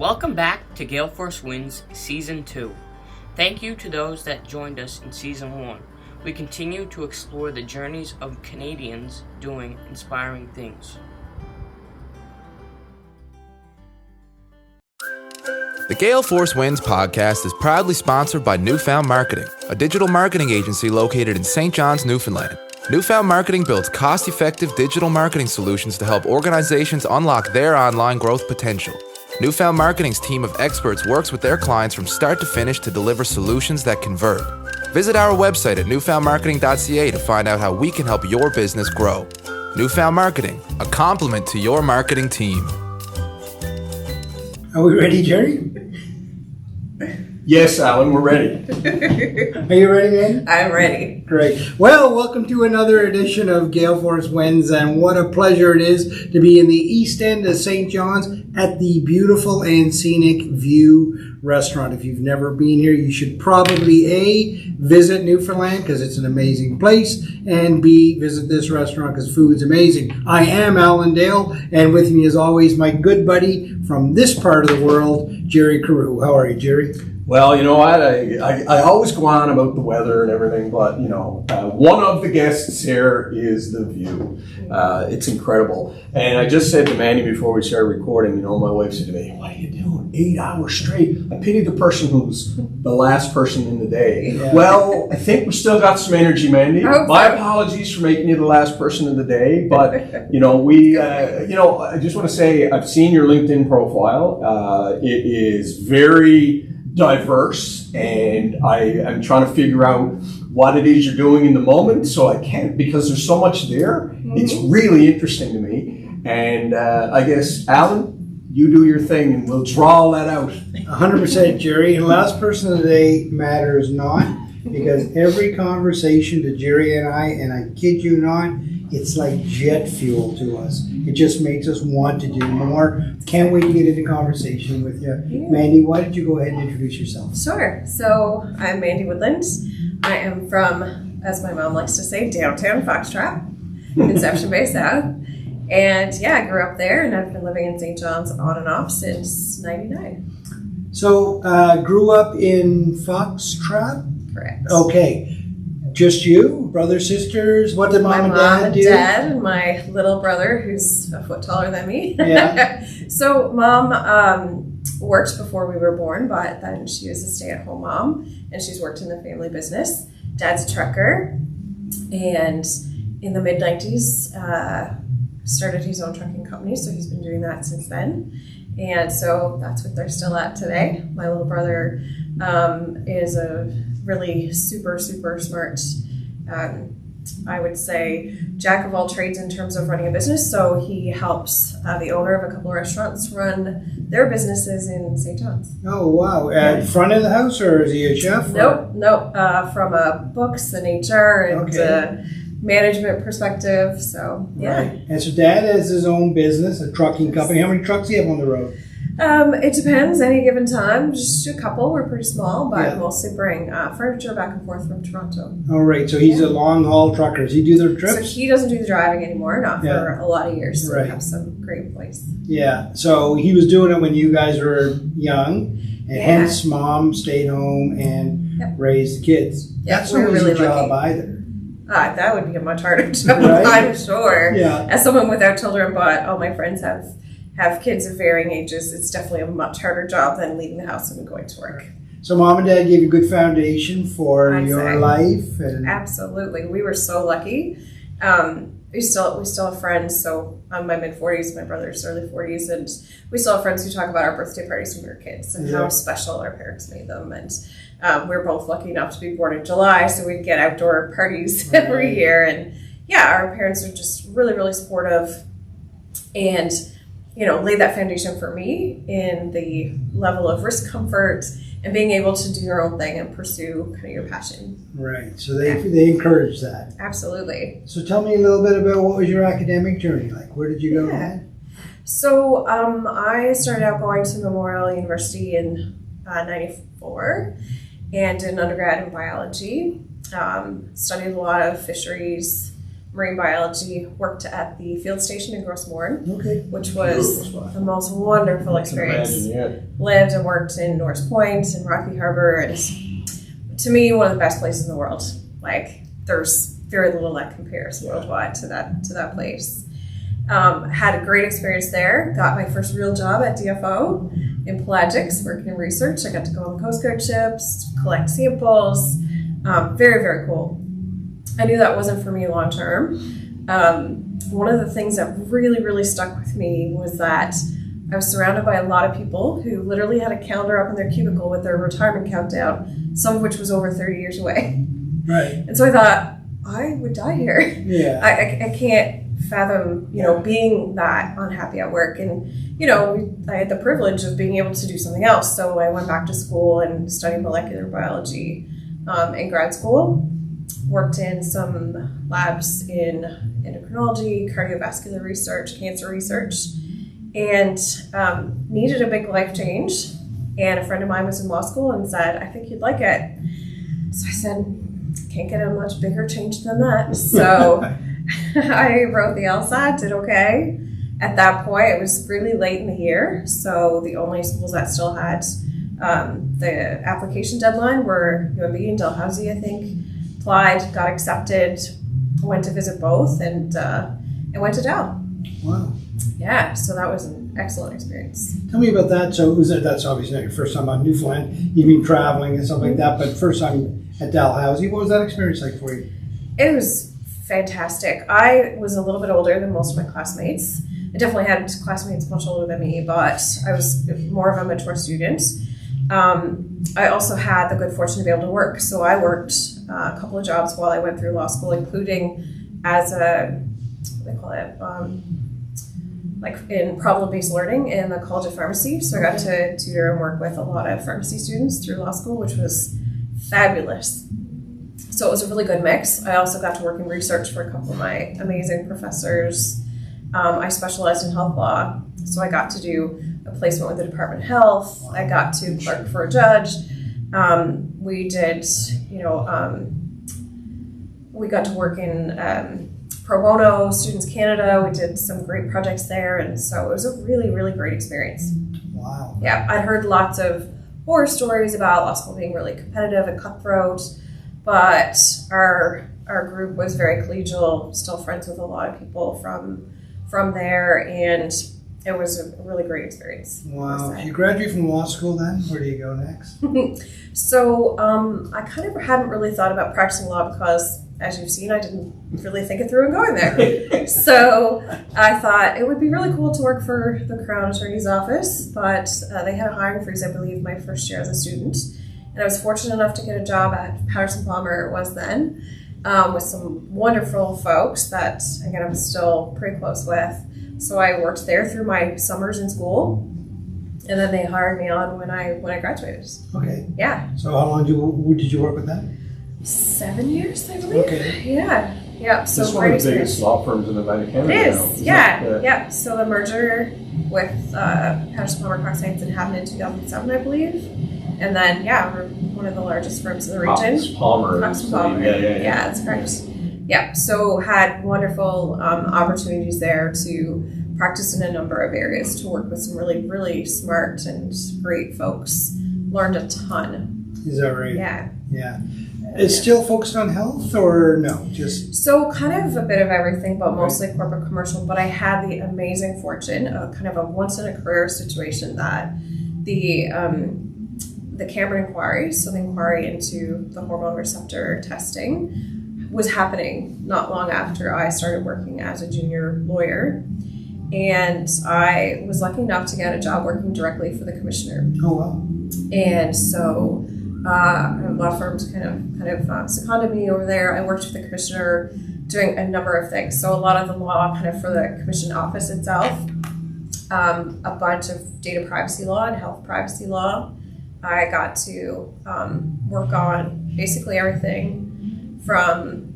Welcome back to Gale Force Winds Season 2. Thank you to those that joined us in Season 1. We continue to explore the journeys of Canadians doing inspiring things. The Gale Force Winds podcast is proudly sponsored by Newfound Marketing, a digital marketing agency located in St. John's, Newfoundland. Newfound Marketing builds cost-effective digital marketing solutions to help organizations unlock their online growth potential. Newfound Marketing's team of experts works with their clients from start to finish to deliver solutions that convert. Visit our website at newfoundmarketing.ca to find out how we can help your business grow. Newfound Marketing, a complement to your marketing team. Are we ready, Jerry? Yes, Alan, we're ready. Are you ready, man? I'm ready. Great. Well, welcome to another edition of Gale Force Winds, and what a pleasure it is to be in the east end of St. John's at the beautiful and scenic View restaurant. If you've never been here, you should probably A, visit Newfoundland because it's an amazing place, and B, visit this restaurant because food's amazing. I am Alan Dale, and with me as always, my good buddy from this part of the world, Jerry Carew. How are you, Jerry? Well, you know what? I always go on about the weather and everything, but, one of the guests here is the view. It's incredible. And I just said to Mandy before we started recording, my wife said to me, "What are you doing? 8 hours straight?" I pity the person who's the last person in the day. Yeah. Well, I think we still got some energy, Mandy. My apologies for making you the last person in the day, but, I just want to say I've seen your LinkedIn profile. It is very diverse, and I am trying to figure out what it is you're doing in the moment, so I can't, because there's so much there. Mm-hmm. It's really interesting to me, and I guess, Alan, you do your thing, and we'll draw all that out. 100%, Jerry. And last person of the day matters not, because every conversation to Jerry and I kid you not, it's like jet fuel to us. It just makes us want to do more. Can't wait to get into conversation with you. Yeah. Mandy, why don't you go ahead and introduce yourself? Sure. So I'm Mandy Woodland. I am from, as my mom likes to say, downtown Foxtrot, Conception Bay South. And I grew up there, and I've been living in St. John's on and off since 99. So, grew up in Foxtrot? Correct. Okay. Just you? Brothers, sisters? What did mom and dad do? My mom and dad and my little brother, who's a foot taller than me. Yeah. So mom worked before we were born, but then she was a stay-at-home mom, and she's worked in the family business. Dad's a trucker, and in the mid-90s started his own trucking company, so he's been doing that since then. And so that's what they're still at today. My little brother is a really super, super smart, I would say, jack of all trades in terms of running a business. So he helps the owner of a couple of restaurants run their businesses in St. John's. Oh, wow. At front of the house, or is he a chef? Nope. From books and HR and management perspective. So, yeah. Right. And so dad has his own business, a trucking company. How many trucks do you have on the road? It depends. Any given time, just a couple. We're pretty small, but mostly bring furniture back and forth from Toronto. All right. So he's a long haul trucker. Does he do their trips? So he doesn't do the driving anymore, not for a lot of years. So right. We have some great employees. Yeah. So he was doing it when you guys were young, and hence mom stayed home and raised the kids. That's not an easy job either. That would be a much harder job, right? I'm sure. Yeah. As someone without children, but all my friends have kids of varying ages. It's definitely a much harder job than leaving the house and going to work. So mom and dad gave you a good foundation for your life. And absolutely. We were so lucky. We still have friends. So I'm in my mid-40s, my brother's early 40s, and we still have friends who talk about our birthday parties when we were kids and how special our parents made them. And we're both lucky enough to be born in July, so we'd get outdoor parties every year. And our parents are just really, really supportive, and laid that foundation for me in the level of risk comfort and being able to do your own thing and pursue kind of your passion. Right. So they encourage that. Absolutely. So tell me a little bit about what was your academic journey like? Where did you go then? So I started out going to Memorial University in 94 and did an undergrad in biology. Studied a lot of fisheries, marine biology, worked at the field station in Grossmoor, Okay. which was the most wonderful experience. Imagine, Lived and worked in North Point and Rocky Harbor, and to me, one of the best places in the world. Like, there's very little that compares worldwide to that place. Had a great experience there. Got my first real job at DFO in pelagics, working in research. I got to go on Coast Guard ships, collect samples. Very, very cool. I knew that wasn't for me long term. One of the things that really, really stuck with me was that I was surrounded by a lot of people who literally had a calendar up in their cubicle with their retirement countdown, some of which was over 30 years away. Right. And so I thought, I would die here. Yeah. I can't fathom, being that unhappy at work. And, I had the privilege of being able to do something else. So I went back to school and studied molecular biology in grad school. Worked in some labs in endocrinology, cardiovascular research, cancer research, and needed a big life change. And a friend of mine was in law school and said, I think you'd like it. So I said, can't get a much bigger change than that. So I wrote the LSAT, did okay. At that point, it was really late in the year. So the only schools that still had the application deadline were UMB and Dalhousie, I think. Applied, got accepted, went to visit both, and went to Dal. Wow. Yeah, so that was an excellent experience. Tell me about that. So that's obviously not your first time on Newfoundland. You've been traveling and stuff like that, but first time at Dalhousie. What was that experience like for you? It was fantastic. I was a little bit older than most of my classmates. I definitely had classmates much older than me, but I was more of a mature student. I also had the good fortune to be able to work. So I worked a couple of jobs while I went through law school, including as a, what do they call it? Like in problem-based learning in the College of Pharmacy. So I got to tutor and work with a lot of pharmacy students through law school, which was fabulous. So it was a really good mix. I also got to work in research for a couple of my amazing professors. I specialized in health law, so I got to do a placement with the Department of Health. I got to clerk for a judge. We did, we got to work in pro bono, Students Canada. We did some great projects there, and so it was a really, really great experience. Wow. Yeah, I'd heard lots of horror stories about law school being really competitive and cutthroat, but our group was very collegial, still friends with a lot of people from there, and it was a really great experience. Wow. You graduate from law school then? Where do you go next? So I kind of hadn't really thought about practicing law because, as you've seen, I didn't really think it through in going there. So I thought it would be really cool to work for the Crown Attorney's Office, but they had a hiring freeze, I believe, my first year as a student. And I was fortunate enough to get a job at Patterson Palmer, it was then, with some wonderful folks that, again, I'm still pretty close with. So I worked there through my summers in school, and then they hired me on when I graduated. Okay. Yeah. So how long did you work with them? 7 years, I believe. Okay. Yeah. Yeah. So It's one of the biggest law firms in Atlantic Canada. It now, is. isn't Yeah. it? Yeah. So the merger with Patterson Palmer Cox Sampson happened in 2007, I believe. And then, we're one of the largest firms in the region. Cox Palmer. Cox Palmer. Yeah, that's correct. Yeah, so had wonderful opportunities there to practice in a number of areas, to work with some really, really smart and great folks. Learned a ton. Is that right? Yeah. Yeah. It's still focused on health or no? Just So kind of a bit of everything, but mostly corporate commercial. But I had the amazing fortune of kind of a once in a career situation that the Cameron inquiry, so the inquiry into the hormone receptor testing, was happening not long after I started working as a junior lawyer. And I was lucky enough to get a job working directly for the commissioner. oh wow. And so law firms kind of seconded me over there. I worked with the commissioner doing a number of things. So a lot of the law kind of for the commission office itself, a bunch of data privacy law and health privacy law. I got to work on basically everything from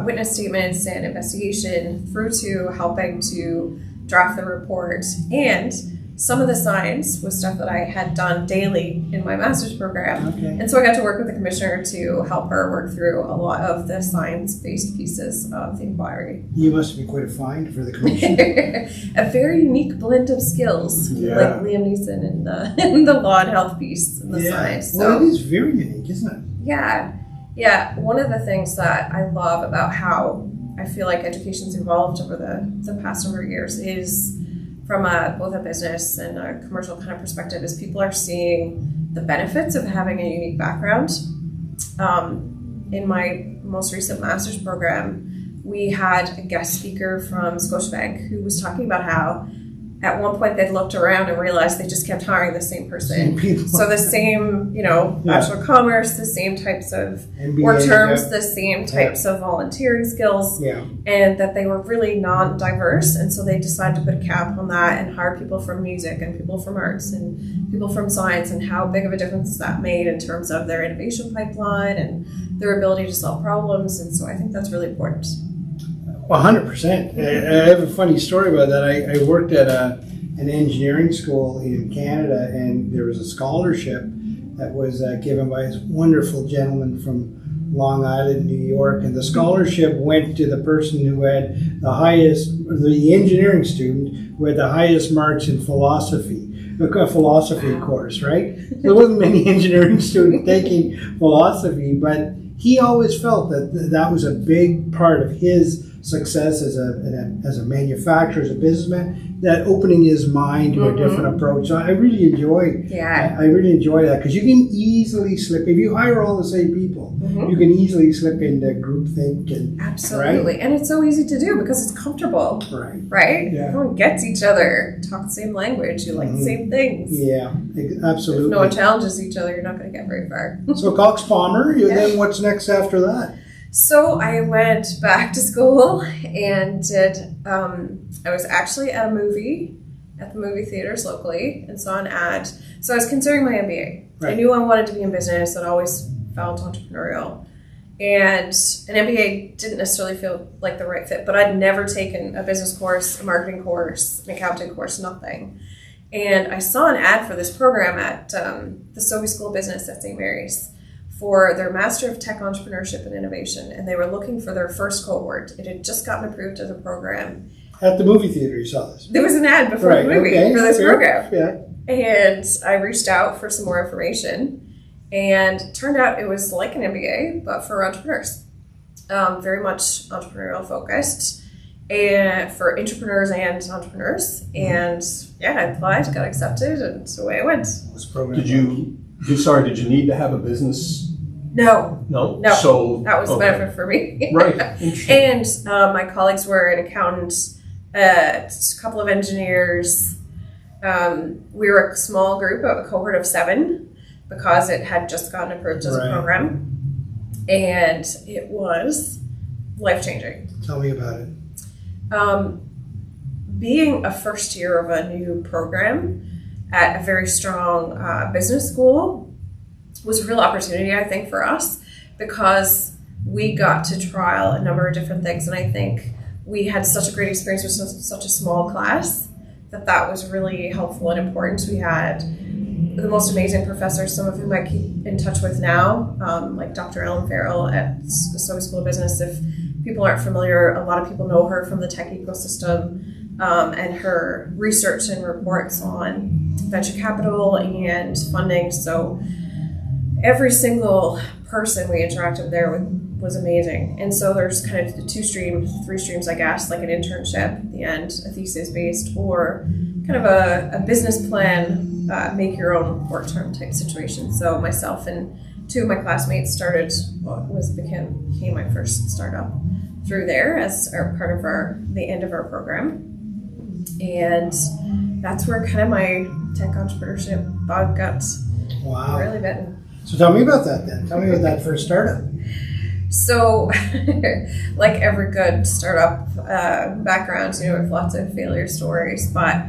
witness statements and investigation through to helping to draft the report and some of the science was stuff that I had done daily in my master's program. Okay. And so I got to work with the commissioner to help her work through a lot of the science-based pieces of the inquiry. You must be quite a find for the commission. A very unique blend of skills, Yeah. like Liam Neeson in the law and health piece and the science. Well, it is very unique, isn't it? Yeah. One of the things that I love about how I feel like education's evolved over the past number of years is from both a business and a commercial kind of perspective is people are seeing the benefits of having a unique background. In my most recent master's program, we had a guest speaker from Scotiabank who was talking about how at one point they'd looked around and realized they just kept hiring the same person. Same people. So the same, Bachelor of Commerce, the same types of MBA, work terms, yeah. the same types of volunteering skills, Yeah. and that they were really non-diverse. And so they decided to put a cap on that and hire people from music and people from arts and people from science, and how big of a difference that made in terms of their innovation pipeline and their ability to solve problems. And so I think that's really important. 100%. I have a funny story about that. I worked at an engineering school in Canada, and there was a scholarship that was given by this wonderful gentleman from Long Island, New York, and the scholarship went to the person who had the engineering student who had the highest marks in philosophy. A philosophy course, right? So there wasn't many engineering students taking philosophy, but he always felt that was a big part of his success as a manufacturer, as a businessman, that opening his mind to a different approach. So I really enjoy that, because you can easily slip, if you hire all the same people, you can easily slip into groupthink. And Absolutely. right? And it's so easy to do because it's comfortable. Right? Yeah. Everyone gets each other, talk the same language, you like the same things. Yeah, absolutely. If no one challenges each other, you're not going to get very far. So Cox Palmer, then what's next after that? So I went back to school and did, I was actually at a movie, at the movie theaters locally, and saw an ad. So I was considering my MBA. Right. I knew I wanted to be in business. I'd always felt entrepreneurial. And an MBA didn't necessarily feel like the right fit, but I'd never taken a business course, a marketing course, an accounting course, nothing. And I saw an ad for this program at the Sobey School of Business at St. Mary's for their Master of Tech Entrepreneurship and Innovation, and they were looking for their first cohort. It had just gotten approved as a program. At the movie theater, you saw this? There was an ad before the movie for this program. Yeah. And I reached out for some more information, and it turned out it was like an MBA, but for entrepreneurs. Very much entrepreneurial focused, and for entrepreneurs and entrepreneurs. And yeah, I applied, got accepted, and so away I went. This program. Did you need to have a business? No. So that was the benefit for me. Right. Interesting. And my colleagues were an accountant, a couple of engineers. We were a small group of a cohort of 7 because it had just gotten approved as a program. And it was life-changing. Tell me about it. Being a first year of a new program at a very strong business school was a real opportunity, I think, for us, because we got to trial a number of different things. And I think we had such a great experience with such a small class that was really helpful and important. We had the most amazing professors, some of whom I keep in touch with now, like Dr. Ellen Farrell at the Sobey School of Business. If people aren't familiar, a lot of people know her from the tech ecosystem and her research and reports on venture capital and funding. So every single person we interacted there with was amazing. And so there's kind of 3 streams, I guess, like an internship at the end, a thesis-based, or kind of a business plan, make your own work-term type situation. So myself and 2 of my classmates started what became my first startup through there as part of the end of our program. And that's where kind of my tech entrepreneurship bug got really bitten. So tell me about that then. Tell me about that first startup. So, like every good startup background, with lots of failure stories, but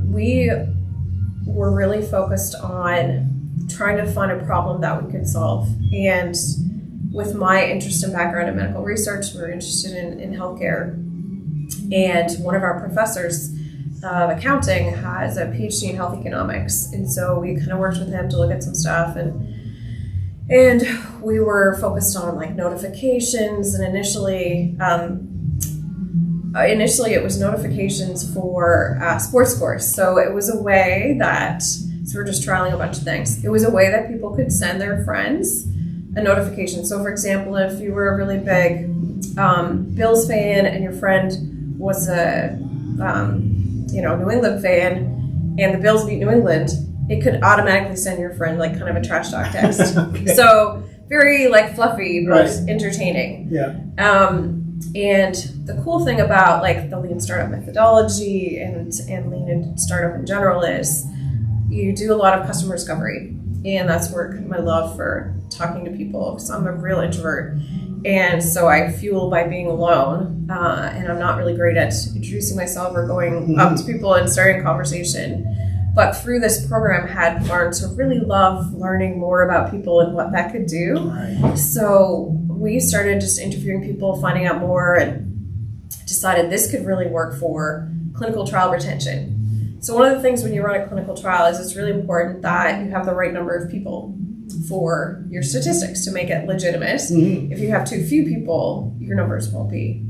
we were really focused on trying to find a problem that we could solve. And with my interest and background in medical research, we were interested in healthcare. And one of our professors of accounting has a PhD in health economics, and so we kind of worked with him to look at some stuff, and we were focused on like notifications, and initially it was notifications for sports scores. So it was a way that, so we're just trialing a bunch of things. It was a way that people could send their friends a notification. So for example, if you were a really big Bills fan and your friend was a New England fan and the Bills beat New England, it could automatically send your friend like kind of a trash talk text. Okay. So very like fluffy but entertaining. Yeah. And the cool thing about like the lean startup methodology and lean in startup in general is you do a lot of customer discovery, and that's where my love for talking to people, because I'm a real introvert, and so I fuel by being alone, and I'm not really great at introducing myself or going up to people and starting a conversation. But through this program, had learned to really love learning more about people and what that could do. Right. So we started just interviewing people, finding out more, and decided this could really work for clinical trial retention. So one of the things when you run a clinical trial is it's really important that you have the right number of people for your statistics to make it legitimate. Mm-hmm. If you have too few people, your numbers won't be,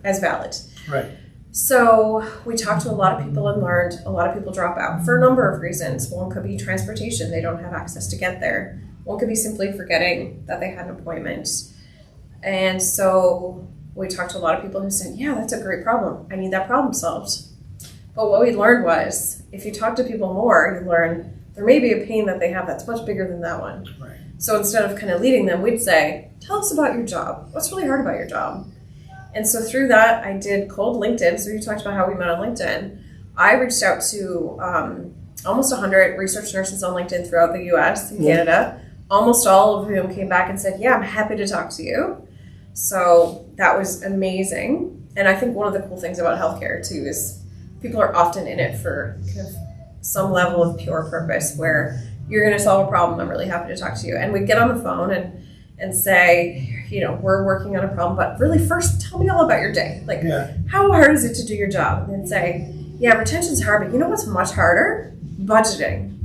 as valid. Right. So we talked to a lot of people and learned a lot of people drop out for a number of reasons. One could be transportation. They don't have access to get there. One could be simply forgetting that they had an appointment. And so we talked to a lot of people who said, yeah, that's a great problem. I need that problem solved. But what we learned was, if you talk to people more, you learn there may be a pain that they have that's much bigger than that one. Right. So instead of kind of leading them, we'd say, tell us about your job. What's really hard about your job? And so through that, I did cold LinkedIn. So you talked about how we met on LinkedIn. I reached out to almost 100 research nurses on LinkedIn throughout the US and Canada. Almost all of whom came back and said, yeah, I'm happy to talk to you. So that was amazing. And I think one of the cool things about healthcare too is people are often in it for kind of some level of pure purpose where you're going to solve a problem. I'm really happy to talk to you. And we'd get on the phone and say, we're working on a problem, but really first tell me all about your day. Like, how hard is it to do your job? And then say, yeah, retention's hard, but you know what's much harder? Budgeting.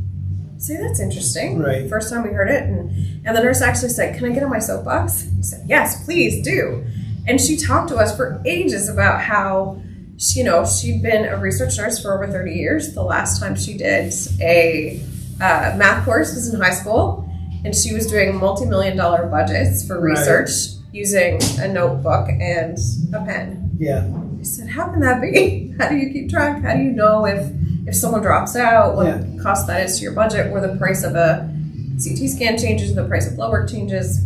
Say, that's interesting. Right. First time we heard it. And the nurse actually said, can I get on my soapbox? He said, yes, please do. And she talked to us for ages about how, she'd been a research nurse for over 30 years. The last time she did a math course was in high school, and she was doing multi-million-dollar budgets for research using a notebook and a pen. Yeah. I said, how can that be? How do you keep track? How do you know if someone drops out, what cost that is to your budget, or the price of a CT scan changes, or the price of blood work changes?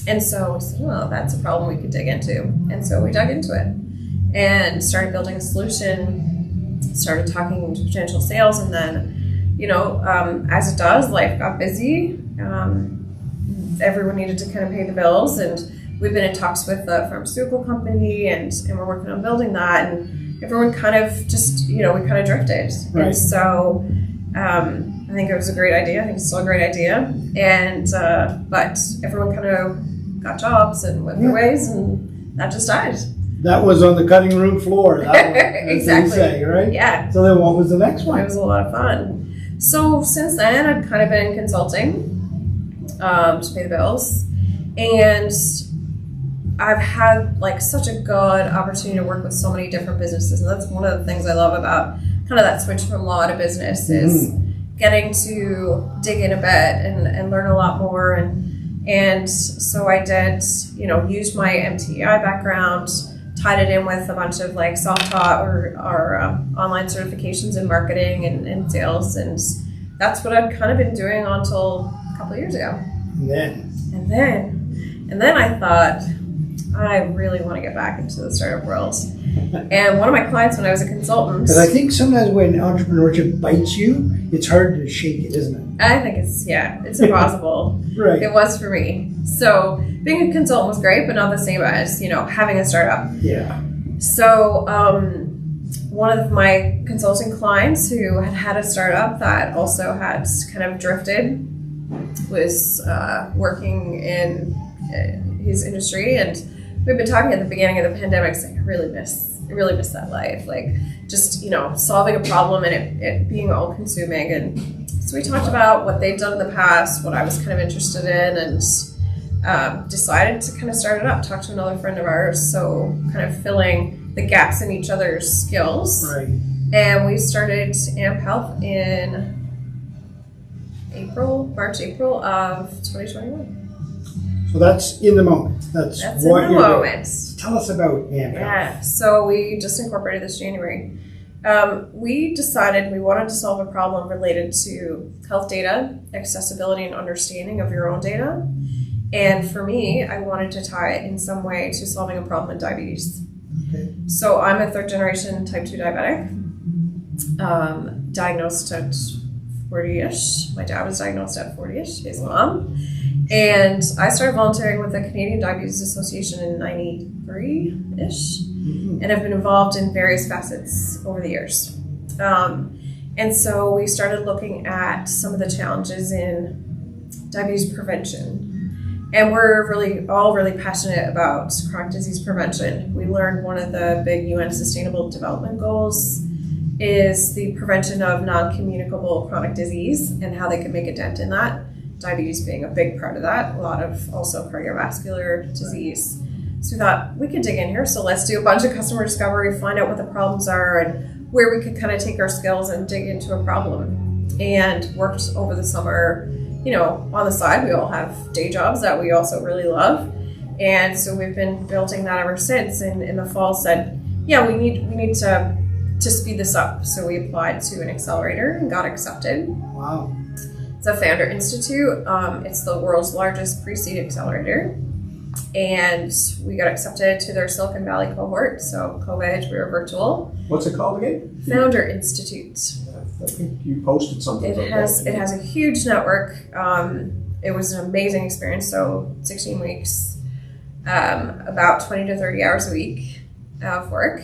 And so we said, well, that's a problem we could dig into. And so we dug into it and started building a solution, started talking to potential sales, and then, as it does, life got busy. Everyone needed to kind of pay the bills, and we've been in talks with the pharmaceutical company, and we're working on building that, and everyone kind of just, we kind of drifted. Right. And so I think it was a great idea. I think it's still a great idea. And but everyone kind of got jobs and went their ways, and that just died. That was on the cutting room floor. That was, exactly. You say, right? Yeah. So then what was the next one? It was a lot of fun. So since then, I've kind of been consulting to pay the bills. And I've had like such a good opportunity to work with so many different businesses. And that's one of the things I love about kind of that switch from law to business is getting to dig in a bit and learn a lot more. And so I did, used my MTEI background, tied it in with a bunch of like self-taught or online certifications in marketing and sales. And that's what I've kind of been doing until a couple of years ago. And then I thought, I really want to get back into the startup world. And one of my clients when I was a consultant... Because I think sometimes when entrepreneurship bites you, it's hard to shake it, isn't it? I think it's impossible. Right. It was for me. So being a consultant was great, but not the same as, having a startup. Yeah. So one of my consulting clients who had a startup that also had kind of drifted was working in his industry, and we've been talking at the beginning of the pandemic saying I really miss I really miss that life. Like just, solving a problem and it being all consuming. And so we talked about what they'd done in the past, what I was kind of interested in, and decided to kind of start it up, talk to another friend of ours. So kind of filling the gaps in each other's skills. Right. And we started AMP Health in March, April of 2021. So that's in the moment. That's what in the you're moment. doing. Tell us about AMP Health. Yeah, so we just incorporated this January. We decided we wanted to solve a problem related to health data, accessibility and understanding of your own data. And for me, I wanted to tie it in some way to solving a problem in diabetes. Okay. So I'm a third generation type 2 diabetic, diagnosed at 40-ish. My dad was diagnosed at 40-ish, his mom. And I started volunteering with the Canadian Diabetes Association in 93-ish, and have been involved in various facets over the years. And so we started looking at some of the challenges in diabetes prevention. And we're all really passionate about chronic disease prevention. We learned one of the big UN Sustainable Development Goals is the prevention of non-communicable chronic disease and how they can make a dent in that. Diabetes being a big part of that, a lot of also cardiovascular disease. So we thought we could dig in here. So let's do a bunch of customer discovery, find out what the problems are and where we could kind of take our skills and dig into a problem. And worked over the summer, on the side. We all have day jobs that we also really love. And so we've been building that ever since. And in the fall said, yeah, we need to speed this up. So we applied to an accelerator and got accepted. Wow. It's a Founder Institute. It's the world's largest pre-seed accelerator. And we got accepted to their Silicon Valley cohort. So COVID, we were virtual. What's it called again? Founder Institute. I think you posted something. It has a huge network. It was an amazing experience. So 16 weeks, about 20 to 30 hours a week of work.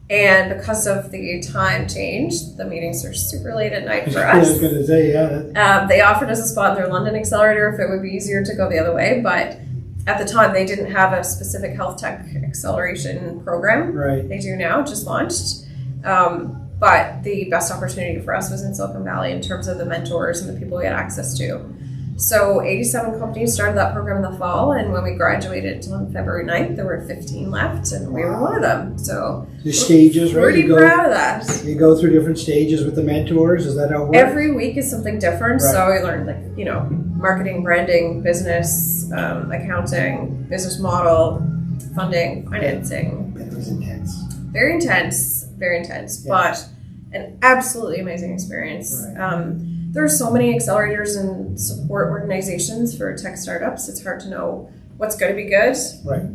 And because of the time change, the meetings are super late at night for us. I was going to say, yeah. They offered us a spot in their London accelerator if it would be easier to go the other way, but at the time they didn't have a specific health tech acceleration program. Right. They do now, just launched. But the best opportunity for us was in Silicon Valley in terms of the mentors and the people we had access to. So 87 companies started that program in the fall, and when we graduated on February 9th, there were 15 left, and we were one of them. So the stages, right? Pretty proud of that. You go through different stages with the mentors. Is that how it works? Every week is something different. Right. So we learned marketing, branding, business, accounting, business model, funding, financing. It was intense. Very intense, Yeah. but an absolutely amazing experience. Right. There are so many accelerators and support organizations for tech startups. It's hard to know what's going to be good, Right.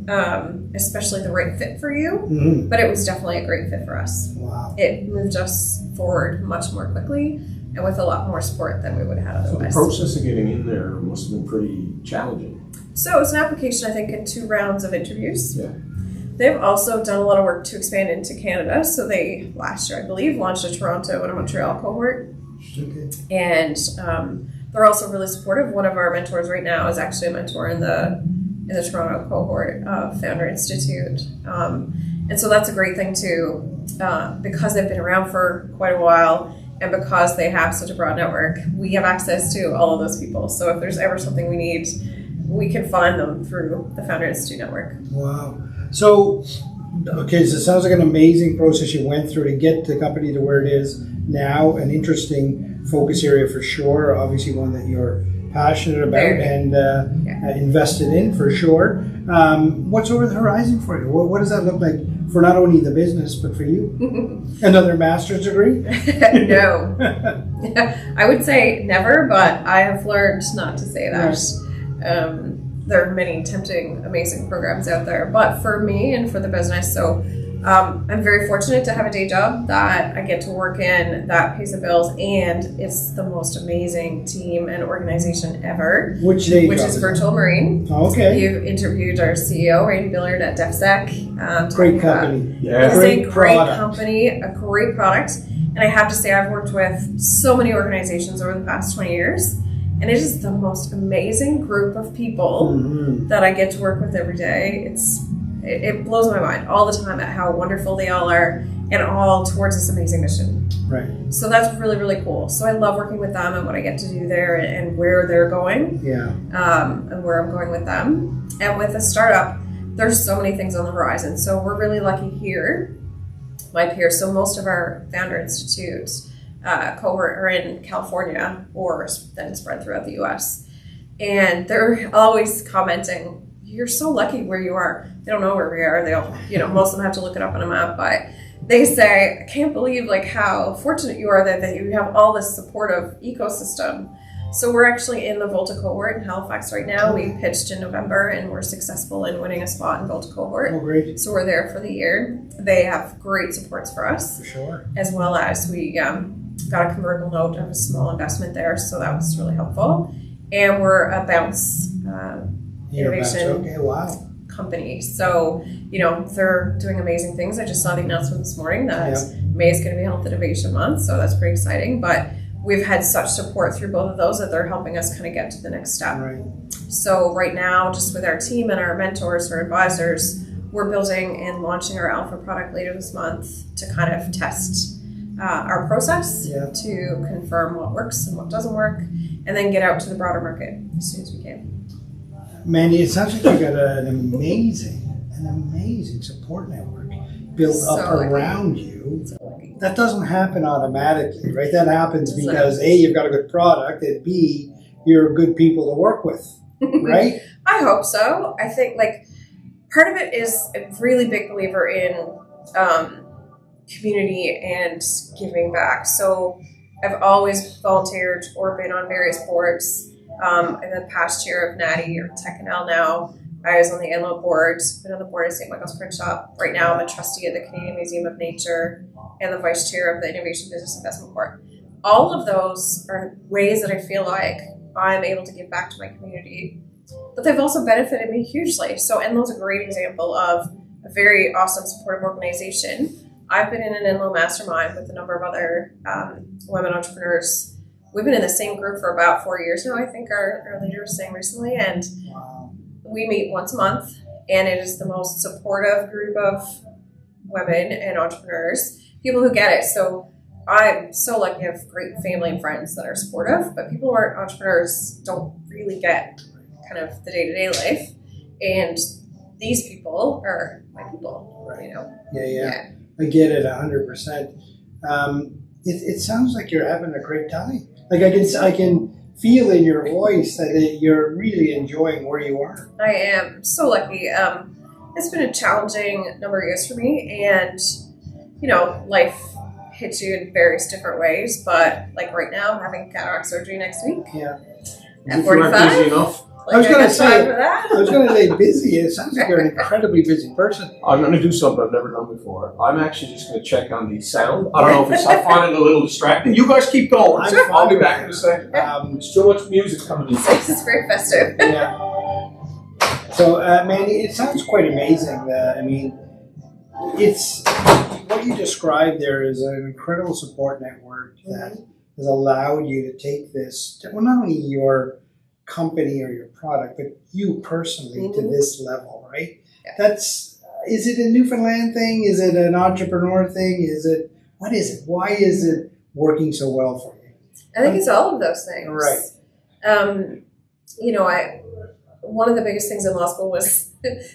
Especially the right fit for you. Mm-hmm. But it was definitely a great fit for us. Wow. It moved us forward much more quickly and with a lot more support than we would have had So the otherwise. process of getting in there must have been pretty challenging. So it's an application, I think, in 2 rounds of interviews. Yeah. They've also done a lot of work to expand into Canada. So they, last year, I believe, launched a Toronto and a Montreal cohort. Okay. And they're also really supportive. One of our mentors right now is actually a mentor in the Toronto cohort of Founder Institute. And so that's a great thing too, because they've been around for quite a while and because they have such a broad network, we have access to all of those people. So if there's ever something we need, we can find them through the Founder Institute network. Wow. So it sounds like an amazing process you went through to get the company to where it is now. An interesting focus area for sure. Obviously one that you're passionate about and invested in for sure. What's over the horizon for you? What does that look like for not only the business, but for you? Another master's degree? No. I would say never, but I have learned not to say that. Right. There are many tempting, amazing programs out there, but for me and for the business, so I'm very fortunate to have a day job that I get to work in that pays the bills, and it's the most amazing team and organization ever. Which day Which job is Virtual Marine. Okay. You've interviewed our CEO, Randy Billard, at DefSec. Great company. Yeah. It's a great product. company, a great product, and I have to say I've worked with so many organizations over the past 20 years. And it is the most amazing group of people that I get to work with every day. It's it blows my mind all the time at how wonderful they all are, and all towards this amazing mission. Right. So that's really, really cool. So I love working with them and what I get to do there and where they're going. Yeah. And where I'm going with them. And with a startup, there's so many things on the horizon. So we're really lucky here, my peers. So most of our founder institutes cohort are in California, or then spread throughout the US. And they're always commenting, "You're so lucky where you are." They don't know where we are. They'll, most of them have to look it up on a map, but they say, "I can't believe how fortunate you are that you have all this supportive ecosystem." So we're actually in the Volta cohort in Halifax right now. We pitched in November and we're successful in winning a spot in Volta cohort. Oh, great. So we're there for the year. They have great supports for us. For sure. As well as we got a convertible note of a small investment there. So that was really helpful. And we're a Bounce innovation Okay, wow. company. So, they're doing amazing things. I just saw the announcement this morning that May is going to be Health Innovation Month. So that's pretty exciting. But we've had such support through both of those that they're helping us kind of get to the next step. Right. So right now, just with our team and our mentors or advisors, we're building and launching our alpha product later this month to kind of test our process to confirm what works and what doesn't work, and then get out to the broader market as soon as we can. Mandy, it sounds like you've got an amazing support network built up around you. That doesn't happen automatically, right? That happens because A, you've got a good product, and B, you're good people to work with, right? I hope so. I think part of it is a really big believer in community and giving back. So I've always volunteered or been on various boards. In the past year of NATI or TechNL now, I was on the Enlo board, been on the board of St. Michael's Print Shop. Right now I'm a trustee at the Canadian Museum of Nature and the vice chair of the Innovation Business Investment Board. All of those are ways that I feel like I'm able to give back to my community, but they've also benefited me hugely. So Enlo's a great example of a very awesome supportive organization. I've been in an Enlo mastermind with a number of other women entrepreneurs. We've been in the same group for about 4 years now, I think our leader was saying recently, and we meet once a month, and it is the most supportive group of women and entrepreneurs, people who get it. So I'm so lucky to have great family and friends that are supportive, but people who aren't entrepreneurs don't really get kind of the day-to-day life, and these people are my people, Yeah. I get it 100%. It sounds like you're having a great time. Like I can feel in your voice that you're really enjoying where you are. I am so lucky. It's been a challenging number of years for me, and life hits you in various different ways. But right now, I'm having cataract surgery next week. Yeah. At 45. Busy enough. I was going to say that. busy. It sounds like you're an incredibly busy person. I'm going to do something I've never done before. I'm actually just going to check on the sound. I don't know if I find it a little distracting. You guys keep going. I'll be back in a second. There's too much music coming in. It's very festive. Yeah. So, Mandy, it sounds quite amazing. It's what you described there is an incredible support network that has allowed you to take this, not only your company or your product, but you personally to this level, right? Yeah. Is it a Newfoundland thing? Is it an entrepreneur thing? What is it? Why is it working so well for you? I think it's all of those things. Right. One of the biggest things in law school was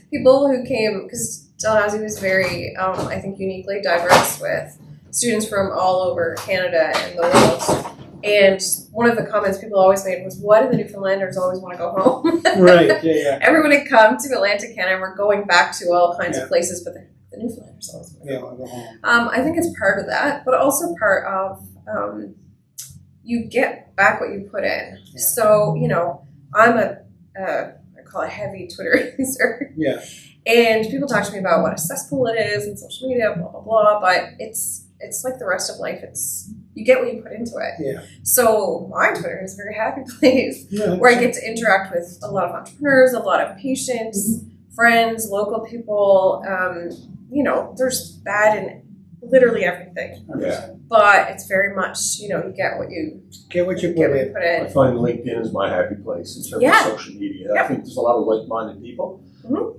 people who came, because Dalhousie was very, I think, uniquely diverse with students from all over Canada and the world. And one of the comments people always made was, why do the Newfoundlanders always want to go home? Right, yeah. Everyone had come to Atlantic Canada, and we're going back to all kinds of places, but the Newfoundlanders always want to go home. I think it's part of that, but also part of you get back what you put in. Yeah. So, I'm I call it heavy Twitter user. Yeah. And people talk to me about what a cesspool it is and social media, blah, blah, blah, but it's like the rest of life. You get what you put into it. Yeah. So my Twitter is a very happy place where I get to interact with a lot of entrepreneurs, a lot of patients, friends, local people. There's bad in literally everything. Yeah. But it's very much, you get what you put in. I find LinkedIn is my happy place in terms of social media. I think there's a lot of like-minded people.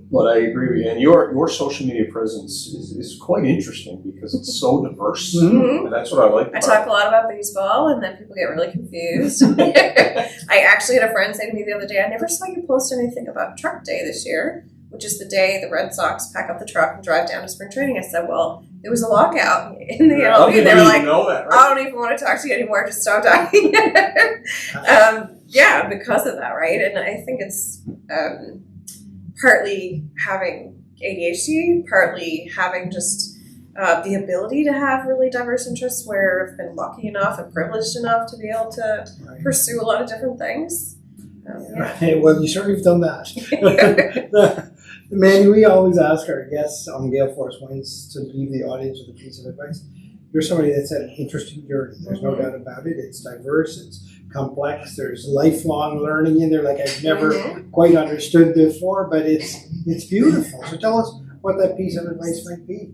But I agree with you. And your social media presence is quite interesting because it's so diverse. And that's what I like about I talk a lot about baseball, and then people get really confused. I actually had a friend say to me the other day, I never saw you post anything about Truck Day this year, which is the day the Red Sox pack up the truck and drive down to spring training. I said, well, there was a lockout in the MLB. They were like, know that, right? I don't even want to talk to you anymore. Just stop talking. Yeah, because of that, right? And I think it's partly having ADHD, partly having just the ability to have really diverse interests where I've been lucky enough and privileged enough to be able to pursue a lot of different things. Hey, well, you certainly have done that. Mandy, we always ask our guests on Gale Force Winds to leave the audience with a piece of advice. You're somebody that's had an interesting journey. There's no doubt about it. It's diverse. It's complex. There's lifelong learning in there like I've never quite understood before, but it's beautiful. So tell us what that piece of advice might be.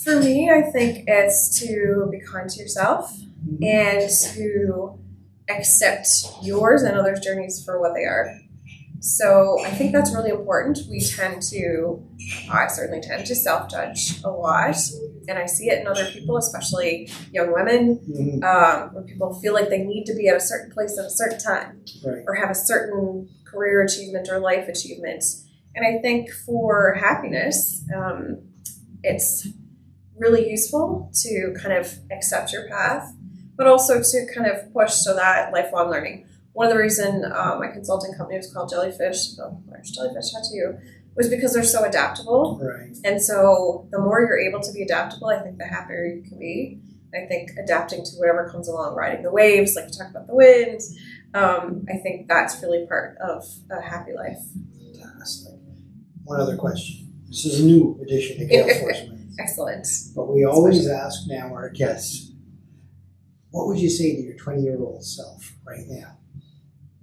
For me, I think it's to be kind to yourself and to accept yours and others' journeys for what they are. So I think that's really important. I certainly tend to self-judge a lot, and I see it in other people, especially young women, when people feel like they need to be at a certain place at a certain time, or have a certain career achievement or life achievement. And I think for happiness, it's really useful to kind of accept your path, but also to kind of push so that lifelong learning. One of the reasons my consulting company was called Jellyfish, Jellyfish Tattoo, was because they're so adaptable. Right. And so the more you're able to be adaptable, I think the happier you can be. I think adapting to whatever comes along, riding the waves, like you talk about the wind, I think that's really part of a happy life. Fantastic. One other question. This is a new edition to Gale Force Winds. Excellent. But we always ask now our guests, what would you say to your 20-year-old self right now?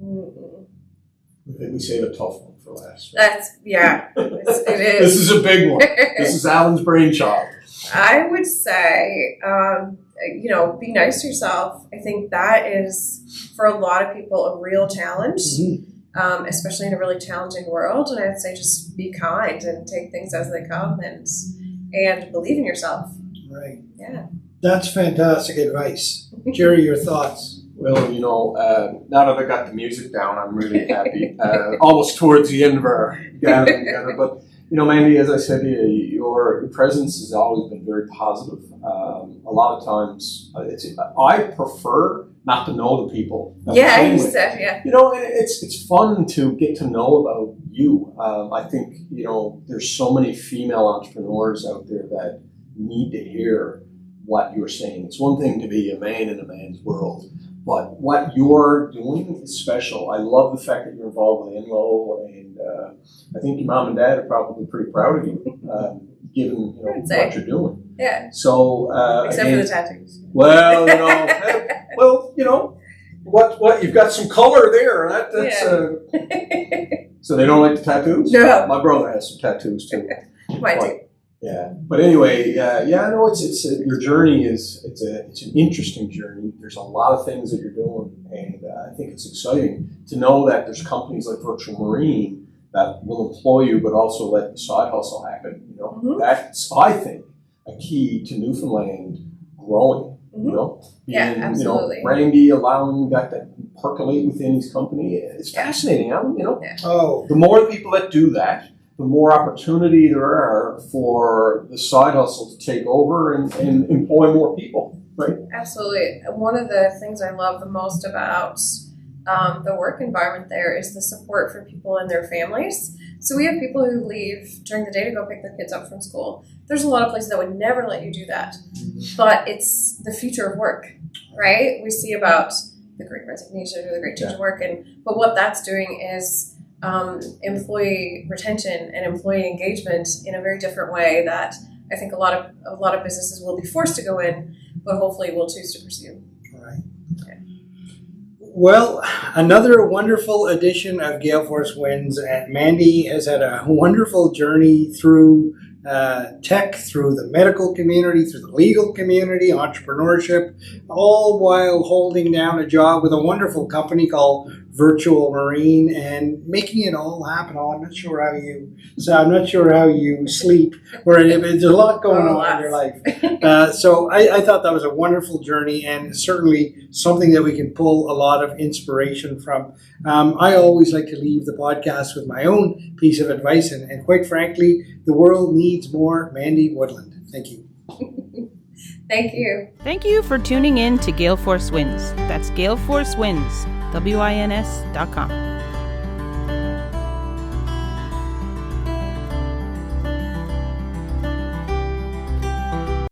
We save a tough one for last. It is. This is a big one. This is Alan's brainchild. I would say, be nice to yourself. I think that is, for a lot of people, a real challenge, especially in a really challenging world. And I'd say just be kind and take things as they come and believe in yourself. Right. Yeah. That's fantastic advice. Jerry, your thoughts? Well, now that I got the music down, I'm really happy. Almost towards the end of our gathering together. But, Mandy, as I said to you, your presence has always been very positive. A lot of times, I prefer not to know the people. Yeah, you said, yeah. It's fun to get to know about you. I think, there's so many female entrepreneurs out there that need to hear what you're saying. It's one thing to be a man in a man's world, but what you're doing is special. I love the fact that you're involved with Inlo, and I think your mom and dad are probably pretty proud of you, given what you're doing. Yeah. So except for the tattoos. Well, what you've got some color there. That's so they don't like the tattoos. No. My brother has some tattoos too. Mine too. Yeah, but anyway, it's your journey it's an interesting journey. There's a lot of things that you're doing, and I think it's exciting to know that there's companies like Virtual Marine that will employ you, but also let the side hustle happen. That's, I think, a key to Newfoundland growing. Absolutely. Randy allowing that to percolate within his company. It's fascinating. Oh, the more people that do that, the more opportunity there are for the side hustle to take over and employ more people, right? Absolutely. One of the things I love the most about the work environment there is the support for people and their families. So we have people who leave during the day to go pick their kids up from school. There's a lot of places that would never let you do that, but it's the future of work, right? We see about the Great Resignation or the Great Change of Work, but what that's doing is employee retention and employee engagement in a very different way that I think a lot of businesses will be forced to go in, but hopefully will choose to pursue. Right. Okay. Well, another wonderful edition of Gale Force Winds. And Mandy has had a wonderful journey through tech, through the medical community, through the legal community, entrepreneurship, all while holding down a job with a wonderful company called virtual marine and making it all happen. I'm not sure how you sleep, or there's a lot going on in your life. So I thought that was a wonderful journey, and certainly something that we can pull a lot of inspiration from. I always like to leave the podcast with my own piece of advice, and quite frankly, the world needs more Mandy Woodland. Thank you. Thank you. Thank you for tuning in to Gale Force Winds. That's Gale Force Winds, WINS.com.